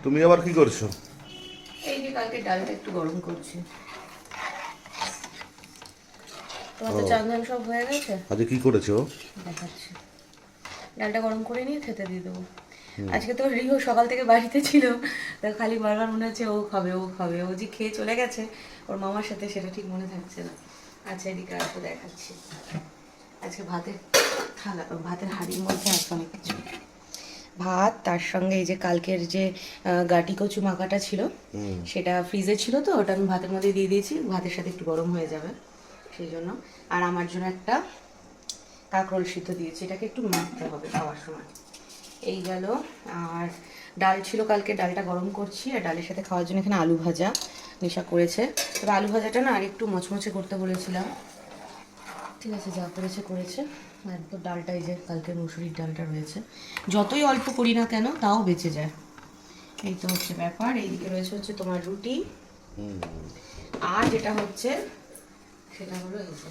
তুমি আবার কি করছো? এই যে কালকে ডালটা একটু গরম করছি। তোমার তো চাল ডাল সব হয়ে গেছে, আজকে কি করেছো? দেখাচ্ছি। ডালটা গরম করে নিয়ে খেতে দিয়ে দেবো। আজকে তো রিহো সকাল থেকে বাড়িতে ছিল, তা খালি বারবার মনে হচ্ছে ও খাবে ও খাবে, ও যে খেয়ে চলে গেছে ওর মামার সাথে সেটা ঠিক মনে থাকছে না। আচ্ছা এদিকে আসো দেখাচ্ছি। আজকে ভাতের হাঁড়ির মধ্যে আছে অনেক কিছু। ভাত, তার সঙ্গে এই যে কালকের যে গাটি কচু মাখাটা ছিল সেটা ফ্রিজে ছিল, তো ওটা আমি ভাতের মধ্যে দিয়ে দিয়েছি, ভাতের সাথে একটু গরম হয়ে যাবে সেই জন্য। আর আমার জন্য একটা কাঁকরোল সিদ্ধ দিয়েছি, এটাকে একটু মাখতে হবে খাওয়ার সময়। এই গেল। আর ডাল ছিল কালকে, ডালটা গরম করছি। আর ডালের সাথে খাওয়ার জন্য এখানে আলু ভাজা নিশা করেছে। তবে আলু ভাজাটা না আর একটু মচমচে করতে বলেছিলাম, ঠিক আছে যা করেছে করেছে। আর তো ডালটা এই যে কালকে মুসুরির ডালটা রয়েছে, যতই অল্প করি না কেন তাও বেঁচে যায়। এই তো হচ্ছে ব্যাপার। এইদিকে রয়েছে হচ্ছে তোমার রুটি। আর যেটা হচ্ছে সেটা হলো এই যে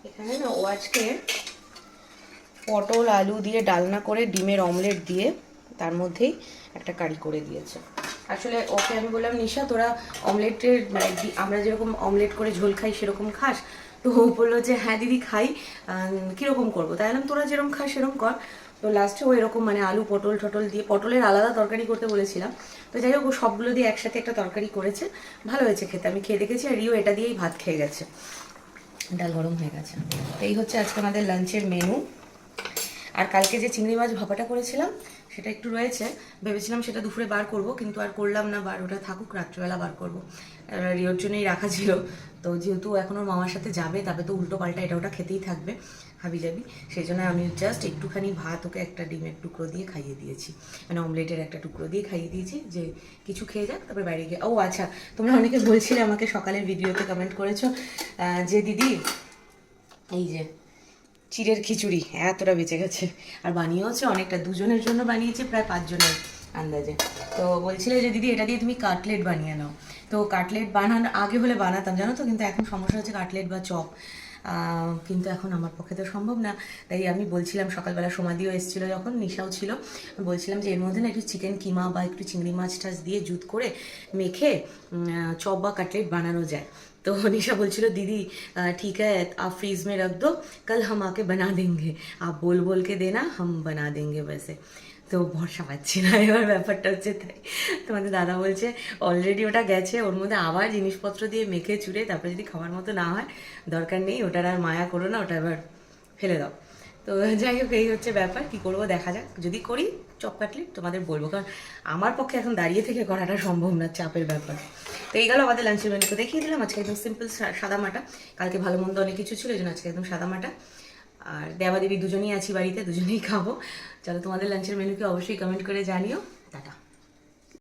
এখানে না ও আজকে পটল আলু দিয়ে ডালনা করে ডিমের অমলেট দিয়ে তার মধ্যেই একটা কারি করে দিয়েছে। আসলে ওকে আমি বললাম, নিশা তোরা অমলেটের মানে আমরা যেরকম অমলেট করে ঝোল খাই সেরকম খাস? তো ও বললো যে হ্যাঁ দিদি খাই, কীরকম করবো? তাই বললাম তোরা যেরকম খাস সেরকম কর। তো লাস্টে ও এরকম মানে আলু পটল টটল দিয়ে, পটলের আলাদা তরকারি করতে বলেছিলাম, তো যাই হোক ও সবগুলো দিয়ে একসাথে একটা তরকারি করেছে, ভালো হয়েছে খেতে। আমি খেয়ে দেখেছি, আর রিও এটা দিয়েই ভাত খেয়ে গেছে। ডাল গরম হয়ে গেছে। তো এই হচ্ছে আজকে আমাদের লাঞ্চের মেনু। আর কালকে যে চিংড়ি মাছ ভাপাটা করেছিলাম সেটা একটু রয়েছে, ভেবেছিলাম সেটা দুপুরে বার করব, কিন্তু আর করলাম না বার, ওটা থাকুক, রাত্রেবেলা বার করবো। রিওর জন্যই রাখা ছিল। তো যেহেতু এখন ওর মামার সাথে যাবে, তবে তো উল্টো পাল্টা এটা ওটা খেতেই থাকবে হাবি যাবি, সেই জন্য আমি জাস্ট একটুখানি ভাত ওকে একটা ডিমের টুকরো দিয়ে খাইয়ে দিয়েছি, মানে অমলেটের একটা টুকরো দিয়ে খাইয়ে দিয়েছি, যে কিছু খেয়ে যাক তারপরে বাইরে গিয়ে। ও আচ্ছা, তোমরা অনেকে বলছিলে আমাকে সকালের ভিডিওতে কমেন্ট করেছো যে দিদি এই যে চিড়ের খিচুড়ি এতটা বেঁচে গেছে, আর বানিয়েওছে অনেকটা, দুজনের জন্য বানিয়েছে প্রায় 5 জনের আন্দাজে। তো বলছিলে যে দিদি এটা দিয়ে তুমি কাটলেট বানিয়ে নাও। তো কাটলেট বানানোর আগে হলে বানাতাম জানো তো, কিন্তু এখন সমস্যা হচ্ছে কাটলেট বা চপ, কিন্তু এখন আমার পক্ষে তো সম্ভব না। তাই আমি বলছিলাম সকালবেলা সমাধিও এসেছিলো যখন, নিশাও ছিল, বলছিলাম যে এর মধ্যে না একটু চিকেন কিমা বা একটু চিংড়ি মাছ টাছ দিয়ে জুত করে মেখে চপ বা কাটলেট বানানো যায়। तो निशा बोलছিল दीदी ठीक है आप फ्रीज में रख दो, कल हम आके बना देंगे, आप बोल बोल के देना हम बना देंगे वैसे। তো ভরসা পাচ্ছি না এবার, ব্যাপারটা হচ্ছে তাই। তোমাদের দাদা বলছে অলরেডি ওটা গেছে, ওর মধ্যে আবার জিনিসপত্র দিয়ে মেখে চুড়ে তারপরে যদি খাওয়ার মতো না হয়, দরকার নেই, ওটার আর মায়া করো না, ওটা এবার ফেলে দাও। তো যাই হোক এই হচ্ছে ব্যাপার, কি করবো দেখা যাক, যদি করি চপ কাটলেট তোমাদের বলবো, কারণ আমার পক্ষে এখন দাঁড়িয়ে থেকে করাটা সম্ভব না, চাপের ব্যাপার। তো এই গেল আমাদের লাঞ্চের মেনুকে দেখিয়ে দিলাম, আজকে একদম সিম্পল সাদা মাটা। কালকে ভালো মন্দ অনেক কিছু ছিল, এই জন্য আজকে একদম সাদা মাটা। আর দেবা দেবী দুজনেই আছি বাড়িতে, দুজনেই খাবো। চলো তোমাদের লাঞ্চের মেনুকে অবশ্যই কমেন্ট করে জানিও। টাটা।